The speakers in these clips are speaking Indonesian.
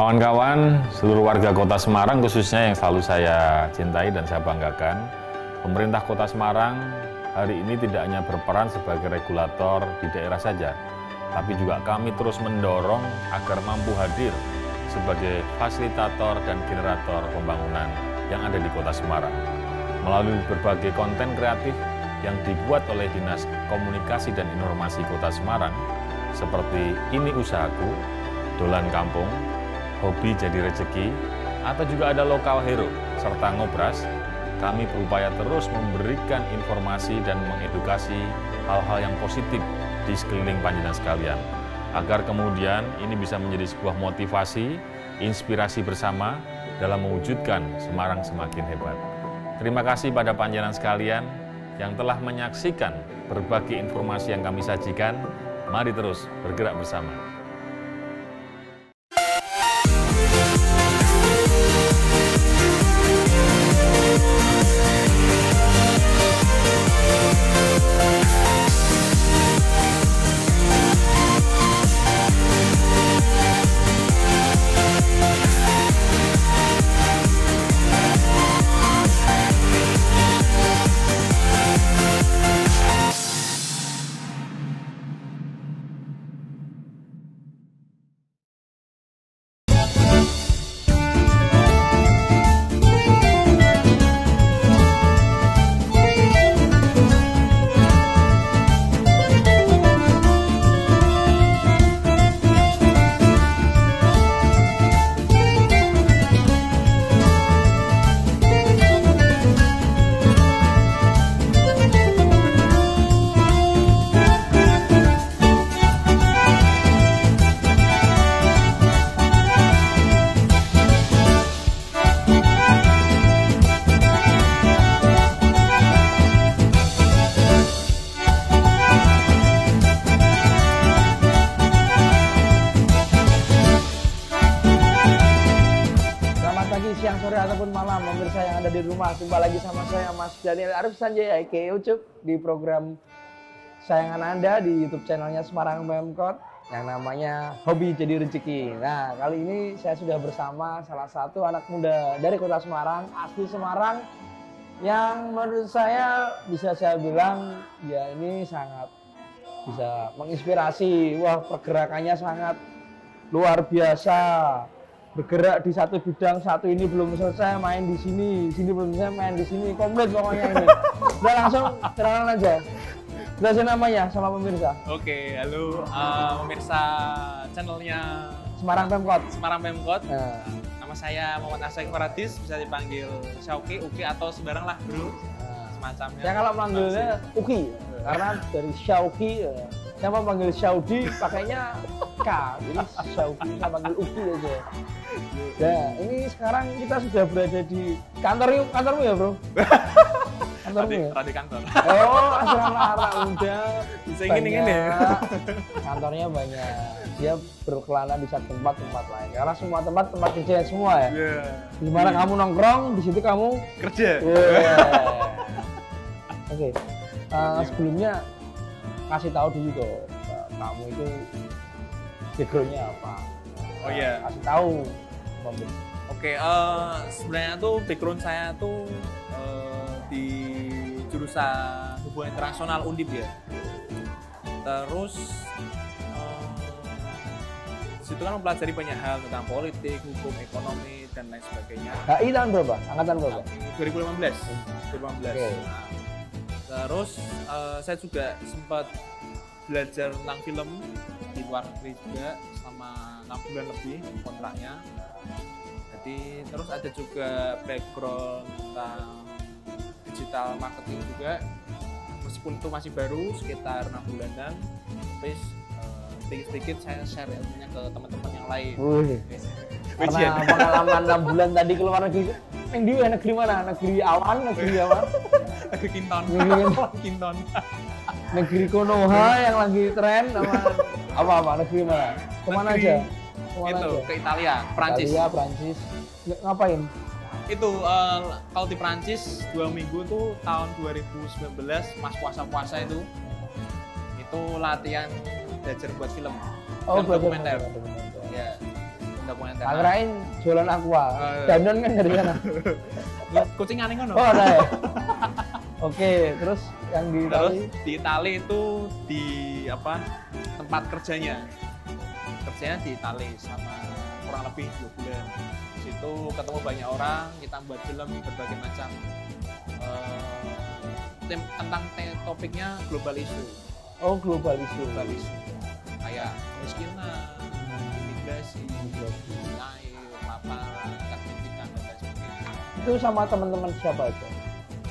Kawan-kawan, seluruh warga Kota Semarang khususnya yang selalu saya cintai dan saya banggakan, pemerintah Kota Semarang hari ini tidak hanya berperan sebagai regulator di daerah saja, tapi juga kami terus mendorong agar mampu hadir sebagai fasilitator dan generator pembangunan yang ada di Kota Semarang. Melalui berbagai konten kreatif yang dibuat oleh Dinas Komunikasi dan Informasi Kota Semarang, seperti Ini Usahaku, Dolan Kampung, Hobi Jadi Rezeki, atau juga ada Lokal Hero, serta Ngobras, kami berupaya terus memberikan informasi dan mengedukasi hal-hal yang positif di sekeliling panjenengan sekalian, agar kemudian ini bisa menjadi sebuah motivasi, inspirasi bersama dalam mewujudkan Semarang semakin hebat. Terima kasih pada panjenengan sekalian yang telah menyaksikan berbagai informasi yang kami sajikan. Mari terus bergerak bersama. Siang, sore, ataupun malam, pemirsa yang ada di rumah, jumpa lagi sama saya Mas Daniel Arif Sanjaya aka Ucup di program sayangan Anda di YouTube channelnya Semarang Pemkot yang namanya Hobi Jadi Rezeki. Nah, kali ini saya sudah bersama salah satu anak muda dari Kota Semarang, asli Semarang, yang menurut saya bisa saya bilang ya ini sangat bisa menginspirasi. Wah, pergerakannya sangat luar biasa. Bergerak di satu bidang, satu ini belum selesai main di sini belum selesai main di sini, komplit pokoknya ini. Udah langsung kenalan aja. Jelasin namanya sama pemirsa. Oke, halo pemirsa channelnya Semarang Pemkot. Semarang Pemkot. Nama saya Muhammad Asek Faradis, bisa dipanggil Syauki, Uki atau sembarang lah bro. Semacamnya. Saya kalau manggilnya Uki, karena dari Syauki, saya mau panggil Syaudi, pakainya K, jadi Syauki, saya panggil Uki aja. Nah, ini sekarang kita sudah berada di kantormu ya bro? Kantormu ya? Radi kantor. Oh, asrama anak muda. Bisa gini-gini. Kantornya banyak. Dia berkelana di satu tempat lain. Karena semua tempat kerja semua ya. Yeah. Di mana kamu nongkrong, di situ kamu kerja. Yeah. Oke. Sebelumnya kasih tahu dulu tuh, kamu itu backgroundnya apa? Oh iya. Kasih tahu. Oke, sebenarnya tuh background saya tuh di jurusan hubungan internasional Undip ya. Terus situ kan mempelajari banyak hal tentang politik, hukum, ekonomi dan lain sebagainya. HI tahun berapa? Angkatan berapa? 2015. 2015. Okay. Nah, terus saya juga sempat belajar tentang film di luar negeri juga selama 6 bulan lebih kontraknya. Jadi terus ada juga background tentang digital marketing juga, meskipun itu masih baru sekitar 6 bulanan, tapi sedikit-sedikit saya share ilmunya ke teman-teman yang lain. Karena pengalaman 6 bulan tadi ke luar negeri, negeri mana? Negeri awan, negeri apa? Negeri Kinton. Kinton. Negeri Konoha yang lagi tren sama apa? Negeri mana? Kemana aja? Itu ke Italia, Prancis. Italia, Prancis. Ngapain? Itu kalau di Prancis 2 minggu tuh tahun 2019 pas puasa-puasa itu latihan belajar buat film. Oh, film dokumenter. Ya. dokumenter. Kirain jualan aqua. iya. Danone kan dari sana. Kucing aneh kan? Oh, ada ya. Oke, terus yang di Terus Itali di Itali itu di apa tempat kerjanya di Itali sama kurang lebih 2 bulan. Di situ ketemu banyak orang, kita buat film berbagai macam tentang topiknya global issue. Oh, global issue. Kayak kemiskinan, imigrasi, air, paparan, pendidikan dan lain sebagainya. Itu sama teman-teman siapa aja?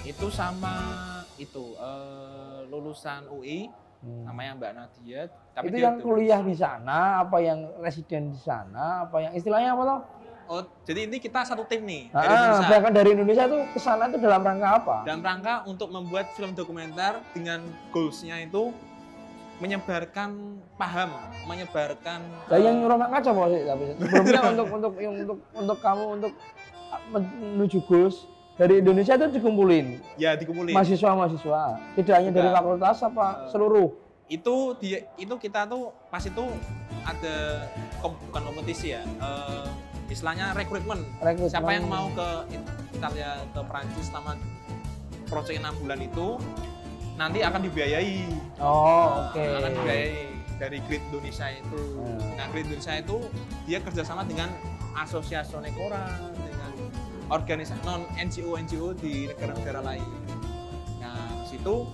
Itu sama lulusan UI, namanya Mbak Nadia. Tapi Itu dia yang kuliah di sana, apa yang residen di sana, apa yang istilahnya apa toh? Oh, jadi ini kita satu tim nih dari Indonesia. Bahkan dari Indonesia tuh ke sana tuh dalam rangka apa? Dalam rangka untuk membuat film dokumenter dengan goals-nya itu menyebarkan paham, menyebarkan Yang nyuruh mak kaca sih, tapi sebelumnya untuk kamu untuk menuju goals dari Indonesia itu dikumpulin. ya dikumpulin. Mahasiswa, tidak hanya dari fakultas apa seluruh. Itu kita tuh pas itu ada bukan kompetisi ya. Istilahnya rekrutmen. Siapa yang mau ke Italia, ke Prancis selama proyek 6 bulan itu nanti akan dibiayai. Oh, oke. Akan dibiayai dari Grid Indonesia itu. Nah, Grid Indonesia itu dia kerjasama dengan asosiasi Nekora, dengan organisasi non NGO di negara-negara lain. Nah, di situ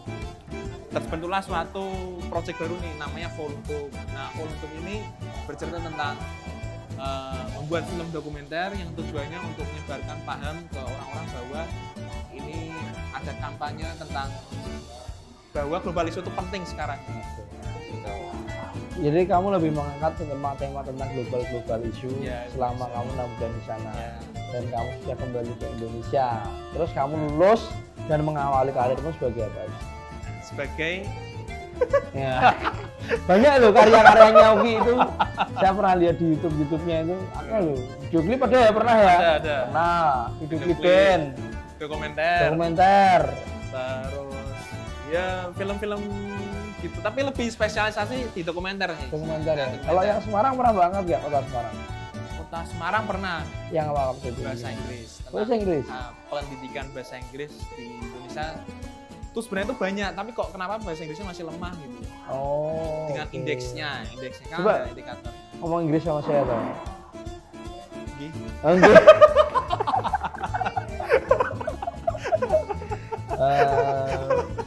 terbentuklah suatu proyek baru nih namanya Voluntum. Nah, Voluntum ini bercerita tentang membuat film dokumenter yang tujuannya untuk menyebarkan paham ke orang-orang bahwa ini ada kampanye tentang bahwa global issue itu penting sekarang. Gitu. Jadi kamu lebih mengangkat tema-tema tentang global issue Ya, selama kamu 6 bulan di sana. Ya. Dan kamu sudah kembali ke Indonesia. Terus kamu lulus dan mengawali karirmu sebagai apa? Sebagai Ya. Banyak loh karya-karyanya Oki itu. Saya pernah lihat di YouTube-nya itu. Ada loh. Video klip ada ya? Pernah ya? Ada. Pernah. Video klip band. Dokumenter. Terus ya film-film gitu. Tapi lebih spesialisasi di dokumenter nih. Dokumenter ya. Kalau yang Semarang pernah banget nggak kota Semarang? Kota Semarang pernah. Yang apa waktu itu? Bahasa Inggris. Bahasa Inggris? Pendidikan bahasa Inggris di Indonesia itu sebenarnya itu banyak, tapi kok kenapa bahasa Inggrisnya masih lemah gitu? Oh. Dengan okay. indeksnya kan Coba ada indikatornya. Ngomong Inggris sama saya toh. Gitu. Oke.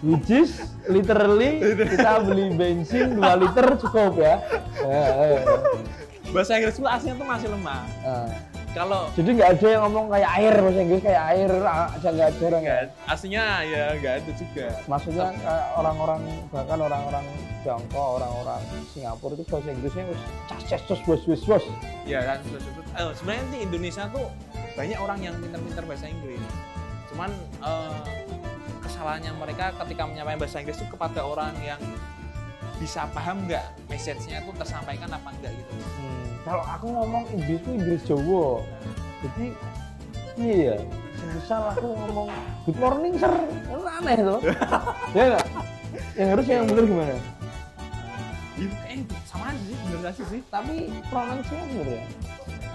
Which is literally kita beli bensin 2 liter cukup ya. Bahasa Inggris itu aslinya tuh masih lemah. Kalau jadi nggak ada yang ngomong kayak air, bahasa Inggris kayak air aja nggak ada orang ya. Aslinya ya nggak ada juga. Maksudnya orang-orang bahkan orang-orang Tiongkok, orang-orang Singapura itu bahasa Inggrisnya bos. Ya kan sebenarnya di Indonesia tuh banyak orang yang pintar-pintar bahasa Inggris. Cuman kesalahannya mereka ketika menyampaikan bahasa Inggris itu kepada orang yang bisa paham nggak message-nya itu tersampaikan apa enggak gitu. Kalau aku ngomong Inggris itu Inggris Jawa, jadi iya, misal aku ngomong good morning sir, aneh tuh, ya nggak? Yang harusnya yang benar gimana? Sama aja sih, bener aja sih. Tapi pronunciation bener ya?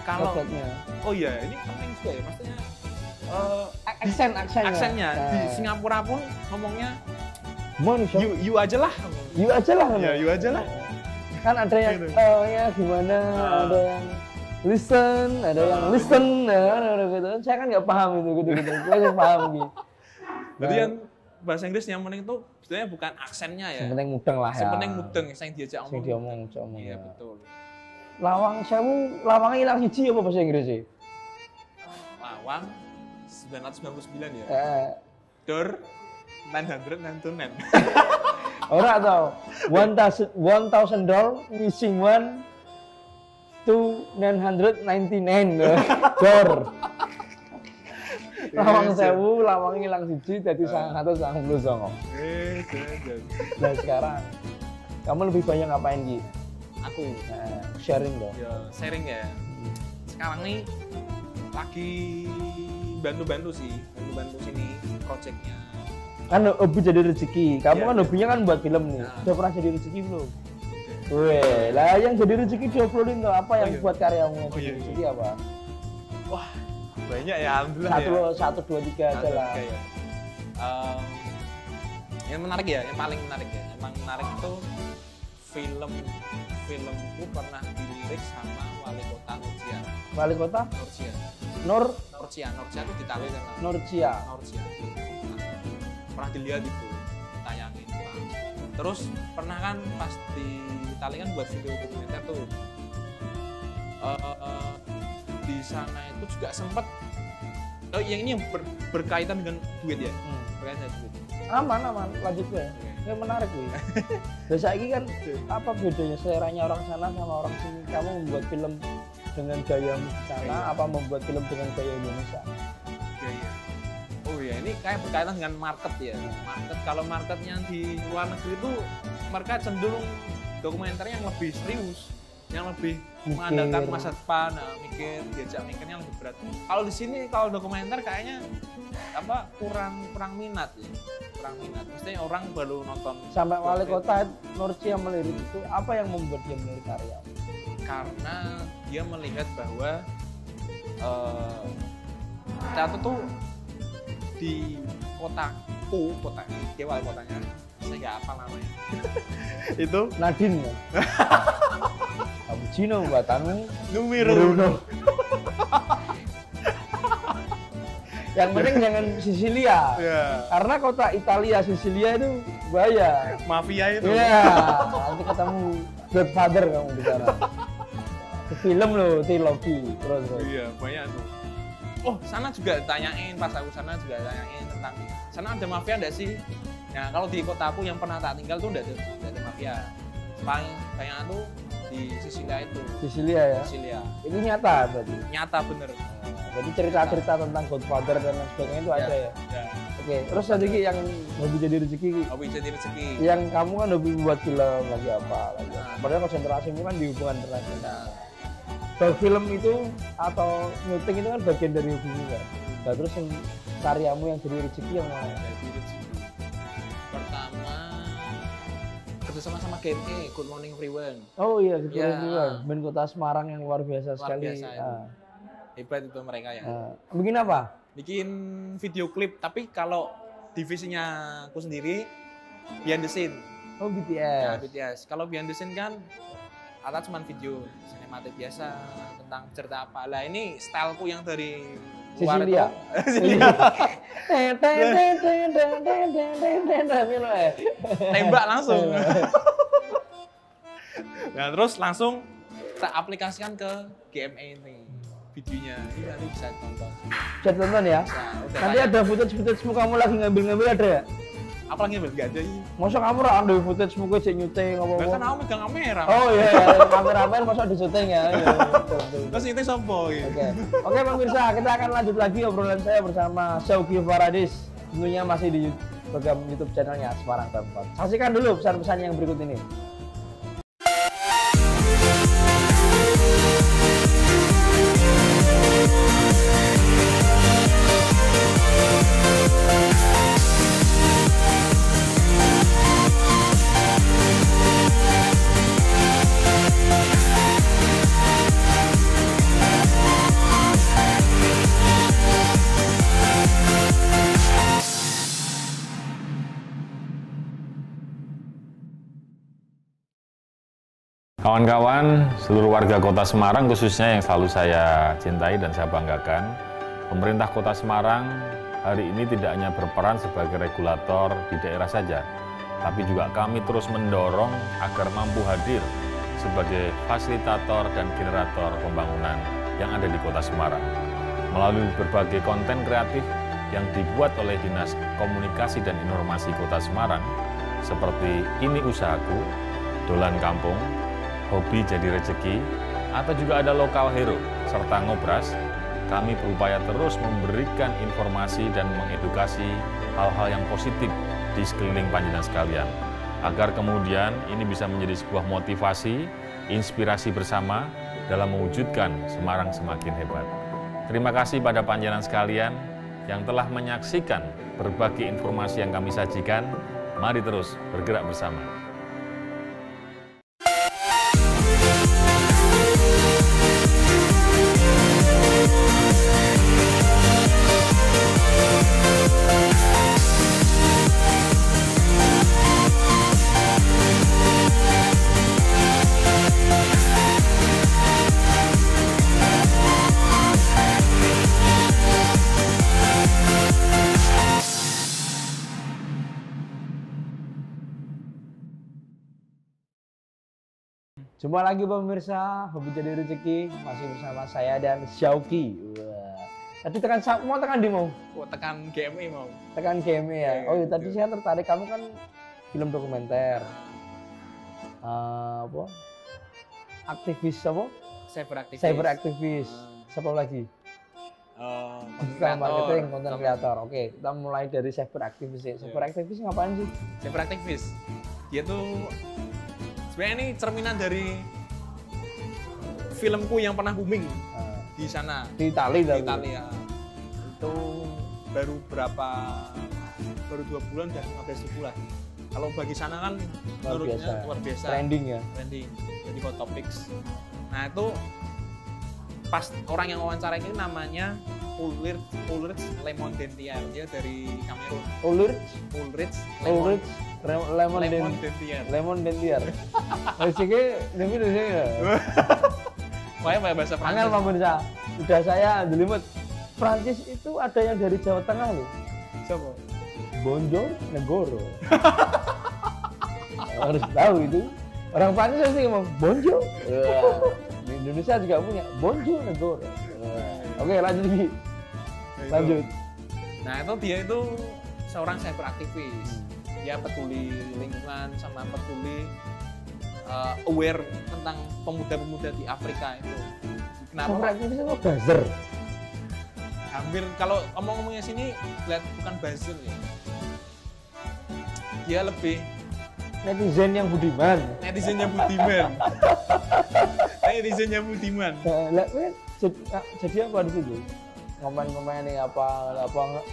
Kalau, Logatnya. oh iya, ini penting juga ya, maksudnya aksennya. Di Singapura pun ngomongnya Manusia. you aja lah. You aja lah. Ya, you aja lah. Kan ada yang ya gimana, ada yang listen, ada yang listen, gitu. Saya kan nggak paham itu gitu. Saya yang paham gitu. Berarti yang bahasa Inggris yang penting itu sebenarnya bukan aksennya ya. Yang penting mudeng lah ya. Yang penting mudeng, yang diajak ngomong. Yang diomong. Iya Ya. betul. Lawang sewu, lawangnya hilang siji apa bahasa Inggris sih? Lawang 999 ya. Door 999. Ora tau. 1000 door missing one to 999 door. Lawang sewu, lawang hilang siji dadi 999. Nah sekarang kamu lebih banyak ngapain Ki? Aku sharing dong. ya sharing ya. Sekarang nih lagi bantu sini projectnya. Kan hobi jadi rezeki. Kamu Ya, kan hobinya kan buat film nih. Nah. Udah pernah jadi rezeki belum? Weh, lah yang jadi rezeki diobrolin tuh apa yang iya. buat karyamu yang Oh, jadi iya. rezeki apa? Wah, banyak ya, alhamdulillah ya. Satu dua tiga aja lah. Oke, ya. Yang menarik ya, yang paling menarik ya. Yang paling menarik itu filmku pernah dilirik sama wali kota Nurcia. Wali kota Nurcia itu ditarik sama Nurcia. Nurcia. Pernah dilihat itu, tayangin Pak. Terus pernah kan pas di Itali kan buat video dokumenter tuh. Di sana itu juga sempet yang ini yang berkaitan dengan duit ya. Berkaitan dengan duit. Aman, lanjut gue. Ya menarik nih. Biasa ini kan apa bedanya seleranya orang sana sama orang sini? Kamu membuat film dengan gayamu di sana, apa membuat film dengan gaya Indonesia? Gaya. Oh ya, ini kayak berkaitan dengan market ya. Market, kalau marketnya di luar negeri itu mereka cenderung dokumenternya yang lebih serius, yang lebih mengandalkan masa depan, diajak mikirnya lebih berat. Kalau di sini kalau dokumenter kayaknya apa kurang minat ya. Kurang minat. Maksudnya orang baru nonton. Sampai wali kota Nurcia melirik itu apa yang membuat dia melirik karya? Karena dia melihat bahwa ternyata tuh di kotaku, dia wali kotanya, saya nggak apa namanya. Itu Nadine ya? Cappuccino buatanmu Numero. Yang penting jangan Sisilia. Ya. Karena kota Italia Sisilia itu bahaya. Mafia itu. Iya, nanti ketemu Godfather kamu di sana. Itu film loh, trilogi. Terus. Iya, banyak tuh. Oh, sana juga tanyain, pas aku sana juga tanyain tentang sana ada mafia enggak sih? Nah, kalau di kotaku yang pernah tak tinggal tuh enggak ada mafia. Paling banyak tuh di Sisilia itu. Sisilia ya? Sisilia. Itu nyata berarti? Nyata bener. Jadi cerita-cerita tentang Godfather dan lain sebagainya itu ada ya? Ya. Oke, terus tadi Ki, yang hobi jadi rezeki Ki. Hobi jadi rezeki. Yang kamu kan hobi membuat film lagi apa lagi. Padahal konsentrasimu kan di hubungan internasional. Kalau film itu atau syuting itu kan bagian dari hobimu kan. Nah, terus yang karyamu yang jadi rezeki yang mana? Jadi rezeki. Pertama kerjasama sama GME, Good Morning Everyone. Oh iya, gitu Ya. juga. Band Kota Semarang yang luar biasa Luar sekali. biasa itu. Hebat itu mereka ya. Bikin apa? Bikin video klip, tapi kalau divisinya aku sendiri behind the scene. Oh Ya, BTS. BTS. Kalau behind the scene kan ada cuma video sinematik biasa tentang cerita apa. Lah ini styleku yang dari luar Sisilia. Sisilia. Tembak langsung. Nah, terus langsung kita aplikasikan ke GME ini videonya. Ini nanti bisa tonton. Bisa tonton ya? Bisa, udah Nanti kayak- ada footage-footage kamu lagi ngambil-ngambil ada ya? apalagi nggak ada ini. Masa kamu ra ambil footage-mu kok cek nyuting Kan apa-apa? aku megang kamera. Oh iya, kameramen masa di syuting ya? Iya, betul, betul. Terus itu sopo gitu. Oke pemirsa, kita akan lanjut lagi obrolan saya bersama Syauqi Faradis. Tentunya masih di program YouTube channelnya Semarang Pemkot. Saksikan dulu pesan-pesan yang berikut ini. Kawan-kawan, seluruh warga Kota Semarang khususnya yang selalu saya cintai dan saya banggakan, pemerintah Kota Semarang hari ini tidak hanya berperan sebagai regulator di daerah saja, tapi juga kami terus mendorong agar mampu hadir sebagai fasilitator dan generator pembangunan yang ada di Kota Semarang. Melalui berbagai konten kreatif yang dibuat oleh Dinas Komunikasi dan Informasi Kota Semarang, seperti Ini Usahaku, Dolan Kampung, Hobi Jadi Rezeki, atau juga ada Lokal Hero, serta Ngobras, kami berupaya terus memberikan informasi dan mengedukasi hal-hal yang positif di sekeliling panjenengan sekalian, agar kemudian ini bisa menjadi sebuah motivasi, inspirasi bersama dalam mewujudkan Semarang semakin hebat. Terima kasih pada panjenengan sekalian yang telah menyaksikan berbagai informasi yang kami sajikan. Mari terus bergerak bersama. Jumpa lagi pemirsa, Hobi Jadi Rezeki masih bersama saya dan Syauki. Wah. Tadi mau tekan di mau? Oh, tekan GME mau. Tekan GME ya. Oh iya, tadi saya tertarik, kamu kan film dokumenter. Apa? Aktivis apa? Cyber aktivis. Siapa lagi? Digital marketing, content creator. Oke, kita mulai dari cyber aktivis. Cyber aktivis ngapain sih? Cyber aktivis, dia tuh sebenarnya ini cerminan dari filmku yang pernah booming di sana. Di Italia. Ya. Itu baru 2 bulan udah 15.000 lah. Kalau bagi sana kan menurutnya luar biasa. Trending ya. Trending. Jadi hot topics. Nah itu pas orang yang wawancara ini namanya Ulrich Lemon Dentier. Dia dari Kamerun. Ulrich Lemon Dentier. Masih demi ya. Wah, bahasa Prancis. Angel pemirsa. Udah saya jelimet. Prancis itu ada yang dari Jawa Tengah loh. Siapa? Bonjour Negoro. Harus tahu itu. Orang Prancis pasti ngomong bonjour. Di Indonesia juga punya bonjour Negoro. Oke, lanjut lagi. Lanjut. Nah, dia itu seorang cyber aktivis. Dia peduli lingkungan sama peduli aware tentang pemuda-pemuda di Afrika itu. Kenapa? Cyber aktivis itu buzzer. Hampir kalau ngomongnya sini lihat bukan buzzer ya. Dia lebih netizen yang budiman. Jadi apa di situ? Komen-komen ini apa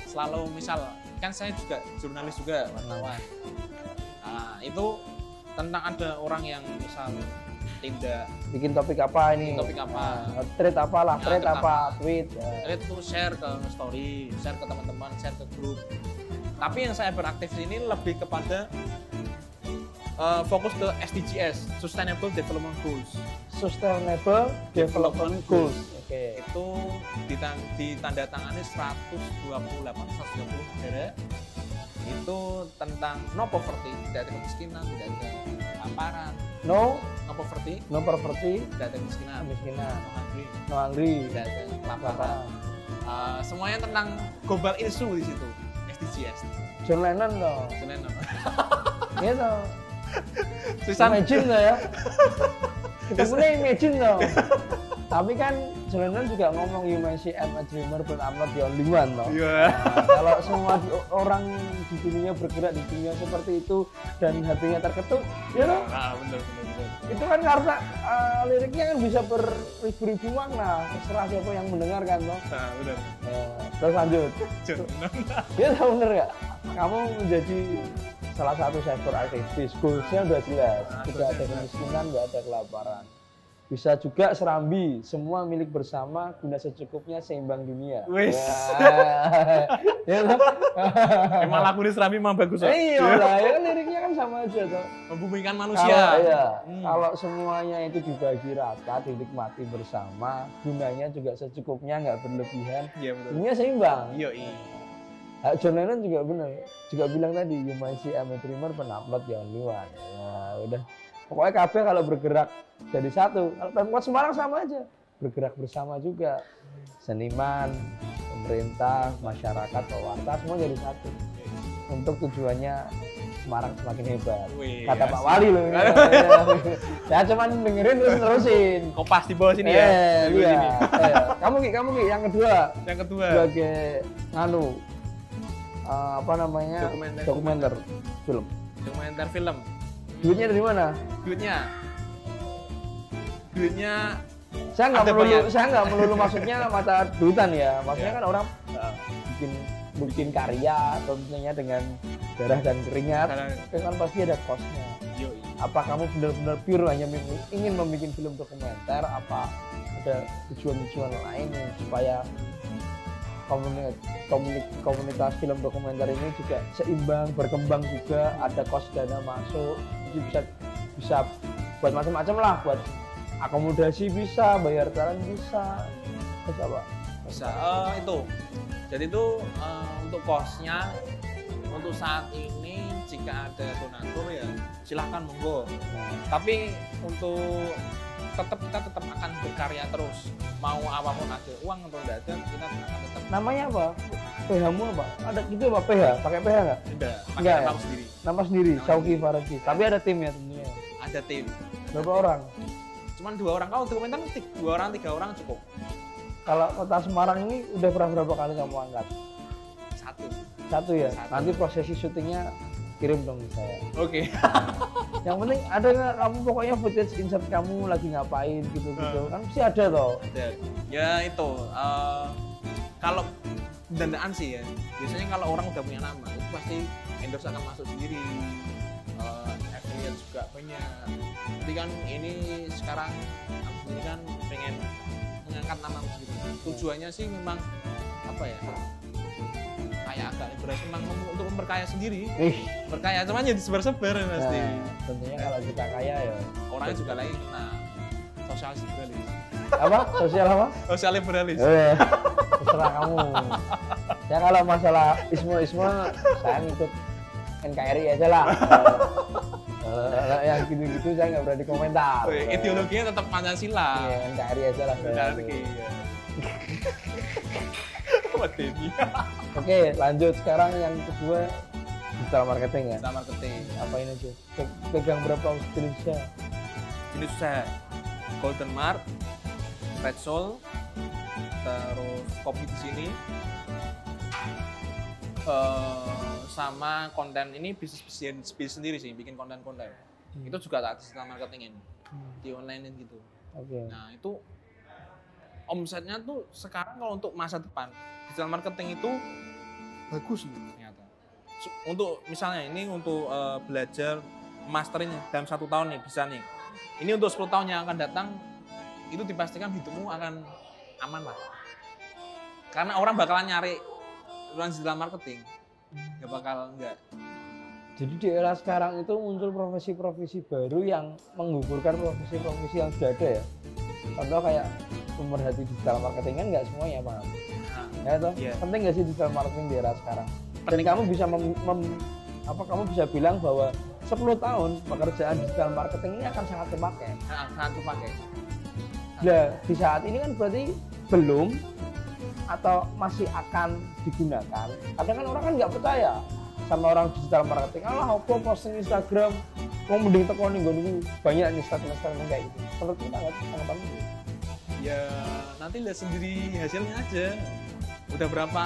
selalu misal kan saya juga jurnalis juga, wartawan. Nah, itu tentang ada orang yang misal tindak bikin topik apa ini? Tweet apalah, tweet. Tweet itu share ke story, share ke teman-teman, share ke grup. Tapi yang saya beraktif ini lebih kepada fokus ke SDGs, Sustainable Development Goals. Oke. Itu ditandatangani 128 negara. Itu tentang no poverty, tidak ada kemiskinan, tidak ada kelaparan. No poverty, tidak ada kemiskinan. No hungry, tidak ada kelaparan. Semuanya tentang global issue di situ. SDGs. John Lennon. Iya toh. Imagine toh ya. Kita mulai imagine toh. Tapi kan John Lennon juga ngomong you may say I'm a dreamer but I'm not the only one toh. Iya. Kalau semua orang di dunia bergerak di dunia seperti itu dan hatinya terketuk, ya toh. Nah, benar. Itu kan karena liriknya kan bisa beribu-ribu makna, terserah siapa yang mendengar kan toh. Nah, benar. Terus lanjut. Iya tahu bener nggak? Kamu menjadi salah satu cyber aktivis, goalsnya udah jelas, tidak ada kemiskinan, nggak ada kelaparan. Bisa juga serambi, semua milik bersama, guna secukupnya seimbang dunia. Wis. Ya, emang lagu ini serambi memang bagus. Iya lah, ya kan liriknya kan sama aja toh. Membumikan manusia. Kalau semuanya itu dibagi rata, dinikmati bersama, gunanya juga secukupnya, nggak berlebihan. Iya betul. Dunia seimbang. Iya. John Lennon juga benar, juga bilang tadi you might see I'm a dreamer but I'm not the only one. Ya udah, pokoknya kabeh kalau bergerak jadi satu. Kalau Pemkot Semarang sama aja, bergerak bersama juga. Seniman, pemerintah, masyarakat, pewarta semua jadi satu. Untuk tujuannya Semarang semakin hebat. Kata Pak Wali loh. Saya cuma dengerin terus terusin. Kopas di bawah sini ya. Iya. Kamu Ki, yang kedua. Sebagai dokumenter film. Duitnya dari mana? Duitnya saya nggak melulu maksudnya mata duitan ya. Maksudnya kan orang bikin karya tentunya dengan darah dan keringat, kan pasti ada cost-nya. Apa kamu benar-benar pure hanya ingin membuat film dokumenter, apa ada tujuan-tujuan lain supaya komunitas film dokumenter ini juga seimbang, berkembang juga, ada cost dana masuk, jadi bisa buat macam-macam lah, buat akomodasi bisa, bayar jalan bisa, bisa itu. Jadi itu untuk cost-nya untuk saat ini jika ada donatur ya silahkan monggo. Tapi untuk kita tetap akan berkarya terus. Mau apapun ada uang atau tidak ada, kita akan tetap. Namanya apa? PH-mu apa? Ada gitu apa PH? Pakai PH nggak? Tidak, pakai Enggak nama ya? sendiri. Nama sendiri, Nama Syauqi sendiri. Faraji. Tapi ada tim ya tentunya. Ada tim. Berapa orang? Cuman 2 orang. Kalau dokumenter 2 orang, 3 orang cukup. Kalau kota Semarang ini udah pernah berapa kali kamu angkat? 1. Satu ya? Satu. Nanti prosesi syutingnya kirim dong ke saya. Oke. Yang penting ada nggak kamu pokoknya footage insert kamu lagi ngapain gitu-gitu. Kan pasti ada toh. Ada. Ya itu. Kalau dandaan sih ya. Biasanya kalau orang udah punya nama, itu pasti endorse akan masuk sendiri. Affiliate juga banyak. Tapi kan ini sekarang ini kan pengen mengangkat nama sendiri. Tujuannya sih memang apa ya? Kayak agak liberasi memang untuk memperkaya sendiri. Berkaya cuman ya disebar-sebar pasti. Nah, tentunya kalau kita kaya ya. Orangnya juga lagi kena sosial liberalis. Apa? Sosial apa? Sosial liberalis. Terserah kamu. Ya kalau masalah isme saya ngikut NKRI aja lah. Yang gitu-gitu saya nggak berani komentar. Ideologinya tetap Pancasila. Iya, NKRI aja lah. NKRI. Oke, lanjut sekarang yang kedua digital marketing ya. Digital marketing. Apa ini aja? Pegang berapa jenisnya? Jenis usaha Golden Mark, Red Soul, terus kopi di sini, sama konten ini bisnis sendiri sih, bikin konten-konten. Itu juga tak digital marketingin, di online gitu. Oke. Nah itu omsetnya tuh sekarang kalau untuk masa depan digital marketing itu bagus nih ternyata. Untuk misalnya ini untuk belajar masterin dalam 1 tahun nih bisa nih. Ini untuk 10 tahun yang akan datang itu dipastikan hidupmu akan aman lah. Karena orang bakalan nyari digital marketing, nggak bakal enggak. Jadi di era sekarang itu muncul profesi-profesi baru yang menggugurkan profesi-profesi yang sudah ada ya. Contoh kayak pemerhati digital marketing kan nggak semuanya paham. Ya toh, Iya. penting nggak sih digital marketing di era sekarang? Dan Penting. kamu bisa kamu bisa bilang bahwa 10 tahun pekerjaan digital marketing ini akan sangat terpakai. Sangat dipakai. Nah, di saat ini kan berarti belum atau masih akan digunakan. Kadang kan orang kan nggak percaya sama orang digital marketing. Alah, apa posting Instagram, mau mending teko nih gue banyak nih statement kayak gitu. Menurut kita nggak tanggapanmu? Ya nanti lihat sendiri hasilnya aja. Udah berapa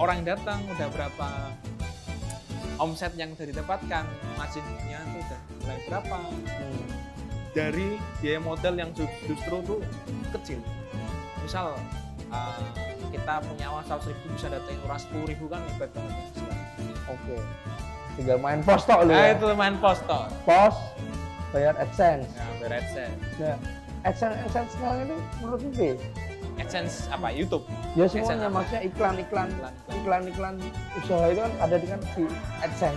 orang yang datang, udah berapa omset yang sudah didapatkan, marginnya tuh udah mulai berapa. Dari biaya modal yang justru tuh kecil. Misal kita punya uang 100.000 bisa datang orang 10.000 kan hebat banget. Oke. Tinggal main post tok lu Nah ya. itu main post toh. Post, bayar AdSense. Nah, bayar AdSense. Nah, AdSense sekarang itu menurutmu piye? AdSense apa? YouTube. Ya semuanya, AdSense maksudnya iklan usaha itu kan ada di AdSense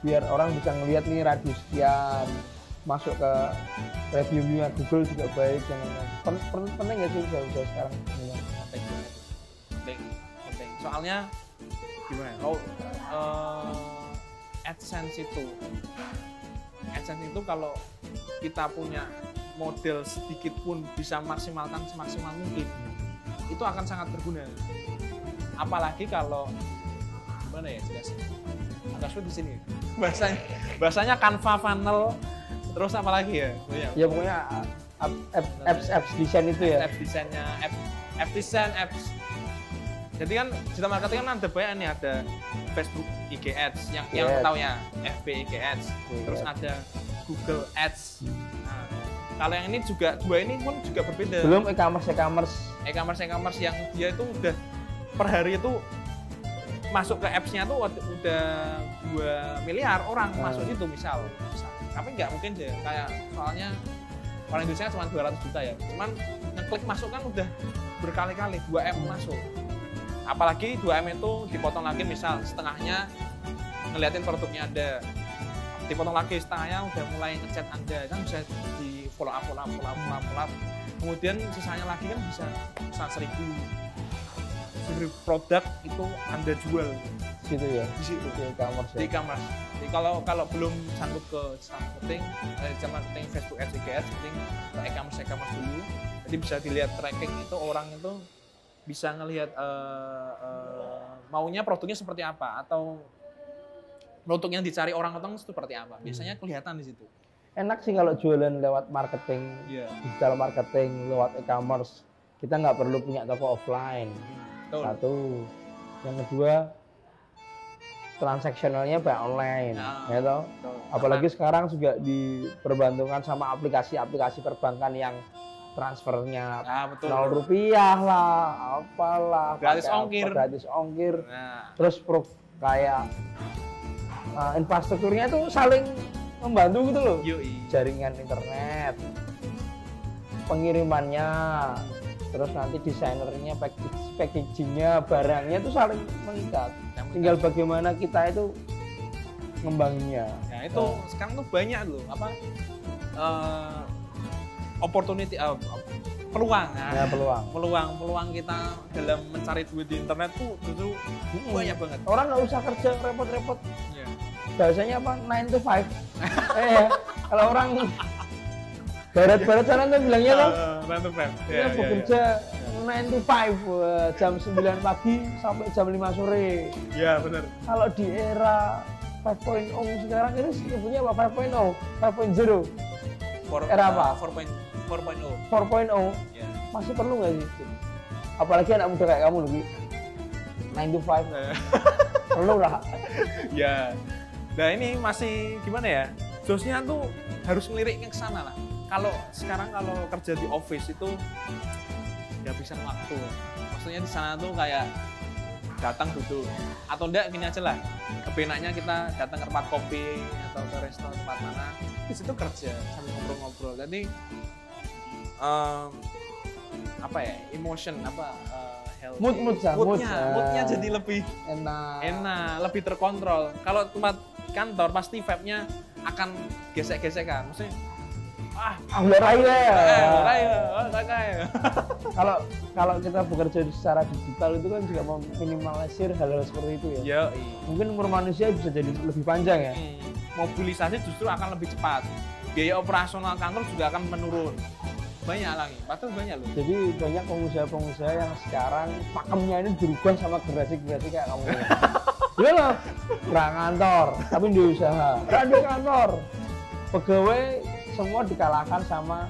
biar orang bisa ngelihat nih radius sekian, masuk ke review-nya Google juga baik dan lain-lain. Penting nggak sih usaha sekarang? Penting. Soalnya gimana? Kalau AdSense itu kalau kita punya model sedikit pun bisa maksimalkan semaksimal mungkin, itu akan sangat berguna. Apalagi kalau gimana ya jelasin? Agak sulit di sini. Bahasanya Canva funnel, terus apa lagi ya? Ya pokoknya apps desain itu ya. App desainnya, app desain, apps. Jadi kan digital marketing kan ada banyak nih, ada Facebook IG Ads yang tahu ya, FB IG Ads, terus ada Google Ads. Nah, kalau yang ini juga dua ini pun juga berbeda. Belum e-commerce yang dia itu udah per hari itu masuk ke apps-nya tuh udah 2 miliar orang masuk itu misal. Tapi nggak mungkin deh, kayak soalnya orang Indonesia cuma 200 juta ya. Cuman ngeklik masuk kan udah berkali-kali 2M masuk. Apalagi 2M itu dipotong lagi misal setengahnya ngeliatin produknya ada, dipotong lagi setengahnya udah mulai ngechat Anda, kan bisa di follow up. Kemudian sisanya lagi kan bisa 1.000 produk itu Anda jual. situ ya. di situ. Di e-commerce. Di Ya? e-commerce. Jadi kalau belum sanggup ke jam marketing Facebook Ads, IG Ads, penting ke e-commerce dulu. Jadi bisa dilihat tracking itu orang itu bisa ngelihat maunya produknya seperti apa atau produk yang dicari orang itu seperti apa. Biasanya kelihatan di situ. Enak sih kalau jualan lewat marketing, Iya. digital marketing, lewat e-commerce. Kita nggak perlu punya toko offline. Betul. Satu. Yang kedua, transaksionalnya banyak online, Nah, ya toh? betul. Apalagi sekarang juga diperbantukan sama aplikasi-aplikasi perbankan yang transfernya betul. 0 rupiah lah, apalah, Gratis pakai apa, ongkir. gratis ongkir. Nah, Terus kayak infrastrukturnya tuh saling membantu gitu loh. yoi. Jaringan internet, pengirimannya, terus nanti desainernya, packagingnya, barangnya tuh saling mengikat. Tinggal bagaimana kita itu ngembanginnya. Nah, itu sekarang tuh banyak loh opportunity peluang. Ya, Peluang kita dalam mencari duit di internet tuh justru banyak banget. Orang nggak usah kerja repot-repot. Iya. Bahasanya apa? 9 to 5. Kalau orang barat-barat sana tuh bilangnya kan, kita bekerja 9 to 5, jam 9 pagi sampai jam 5 sore. Iya, benar. Kalau di era 5.0 sekarang ini sebutnya apa? 5.0, 5.0, Era apa? 4.0. 4.0 Ya. masih perlu nggak sih? Apalagi anak muda kayak kamu lebih 9 to 5 perlu lah. Ya. Nah, ini masih gimana ya? Josnya tuh harus ngeliriknya ke sana lah. Kalau sekarang kerja di office itu nggak bisa waktu. Maksudnya di sana tuh kayak datang duduk atau enggak gini aja lah. Lebih enaknya kita datang ke tempat kopi atau ke restoran tempat mana, di situ kerja sambil ngobrol-ngobrol. Jadi apa ya, emotion healthy. moodnya jadi lebih enak, lebih terkontrol. Kalau tempat kantor pasti vibe-nya akan gesek-gesekan. Maksudnya kalau kita bekerja secara digital itu kan juga meminimalisir hal-hal seperti itu ya. Yo, mungkin umur manusia bisa jadi lebih panjang ya. Mobilisasi justru akan lebih cepat. Biaya operasional kantor juga akan menurun. Banyak lagi, padahal banyak loh. Jadi banyak pengusaha-pengusaha yang sekarang pakemnya ini berubah sama generasi-generasi kayak kamu. Iya loh, nggak kantor, tapi di usaha. Nggak di kantor, pegawai semua dikalahkan sama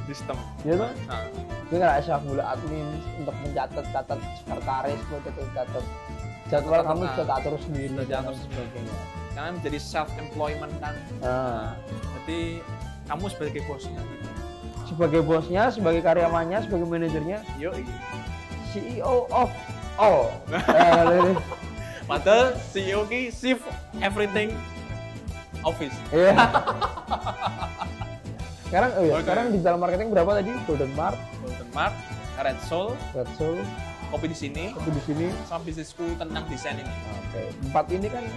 Sistem. Iya tuh. Dia nggak bisa gula admin untuk mencatat sekretaris, mencatat jadwal kamu sudah atur sendiri dan sebagainya. Karena menjadi self employment kan. Jadi kamu sebagai bosnya. Sebagai bosnya, sebagai karyawannya, sebagai manajernya, CEO of all. Padahal CEO ki shift everything office. Iya. Sekarang digital marketing berapa tadi? Golden Mart, Red Soul, kopi di sini, sama bisnisku tentang desain ini. Oke. 4 ini kan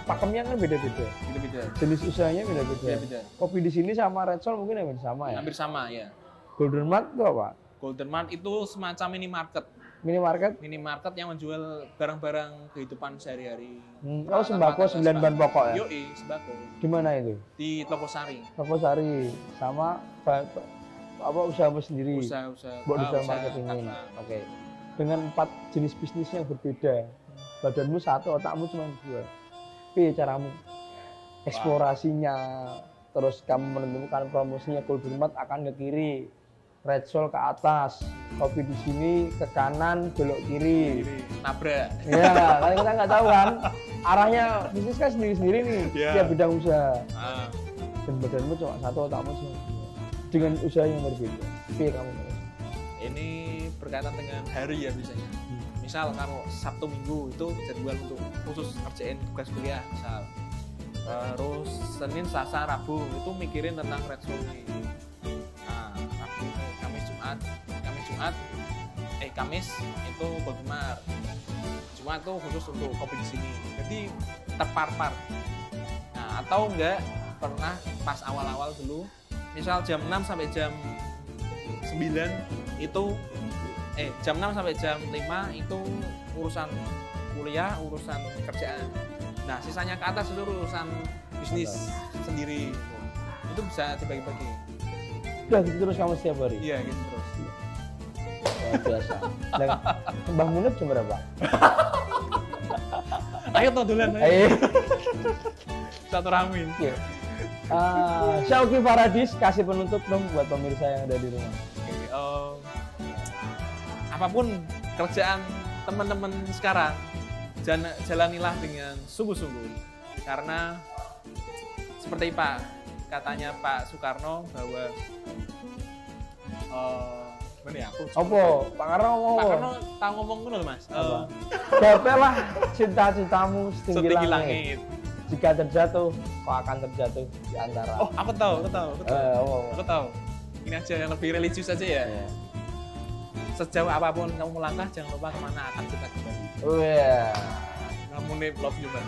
pakemnya kan beda-beda. Jenis usahanya beda-beda. Kopi di sini sama Red Soul mungkin hampir sama ya? Hampir sama ya. Golden Mart itu apa? Golden Mart itu semacam minimarket. Minimarket yang menjual barang-barang kehidupan sehari-hari. Sembako 9 bahan pokok ya? Yoi, sembako. Di mana itu? Di Toko Sari. Sama usahamu sendiri? Usaha Digital marketing ini. Oke. Dengan 4 jenis bisnis yang berbeda. Badanmu satu, otakmu cuma 2. Tapi caramu eksplorasinya, terus kamu menentukan promosinya. Golden Mart akan ke kiri, Red Soul ke atas, kopi di sini ke kanan, belok kiri. Nabrak. Iya, karena kita nggak tahu kan arahnya bisnis kan sendiri-sendiri nih, tiap bidang usaha. Dan badanmu cuma satu, otakmu cuma 2. Dengan usaha yang berbeda. Tapi kamu ini berkaitan dengan hari ya biasanya. Misal kamu Sabtu Minggu itu jadwal untuk khusus kerjain tugas kuliah misal. Terus Senin, Selasa, Rabu itu mikirin tentang Red Soul nih. Rabu, Kamis itu Golden Mart. Jumat itu khusus untuk kopi di sini. Jadi terpar-par. Nah, atau enggak pernah pas awal-awal dulu, misal jam 6 sampai jam 9 itu jam 6 sampai jam 5 itu urusan kuliah, urusan kerjaan. Nah, sisanya ke atas itu urusan bisnis sendiri. Itu bisa dibagi-bagi. Udah gitu terus kamu setiap hari? Iya, gitu terus. Luar biasa. Dan Mbah Munib jam berapa? Ayo tontonan ayo. Ayo. Satu ramin. Syauqi Paradis, kasih penutup dong buat pemirsa yang ada di rumah. Apapun kerjaan teman-teman sekarang, jalanilah dengan sungguh-sungguh. Karena seperti katanya Pak Soekarno bahwa mana ya aku? Pak Karno ngomong. Pak Karno tahu ngomong ngono Mas. Gapailah cinta-cintamu setinggi Setinggi langit. langit. Jika terjatuh, kau akan terjatuh di antara. Oh, aku tahu. Aku tahu. Ini aja yang lebih religius aja ya. Iya. Sejauh apapun kamu melangkah, jangan lupa kemana akan kita kembali. Oh iya. Namun love you man.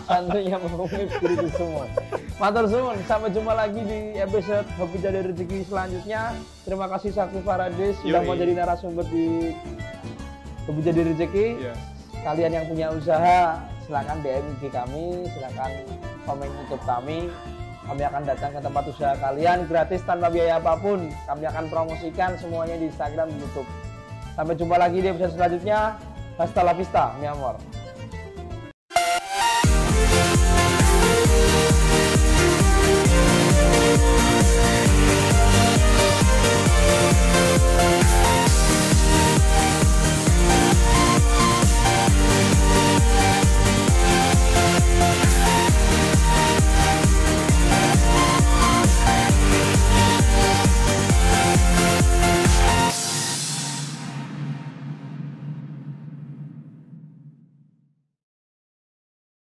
Santunya mengungkap diri itu semua. Matur suwun, sampai jumpa lagi di episode Hobi Jadi Rezeki selanjutnya. Terima kasih Syauqi Paradis sudah mau jadi narasumber di Hobi Jadi Rezeki. Iya. Kalian yang punya usaha, silakan DM IG kami, silakan komen YouTube kami. Kami akan datang ke tempat usaha kalian gratis tanpa biaya apapun. Kami akan promosikan semuanya di Instagram dan YouTube. Sampai jumpa lagi di episode selanjutnya. Hasta la vista, mi amor.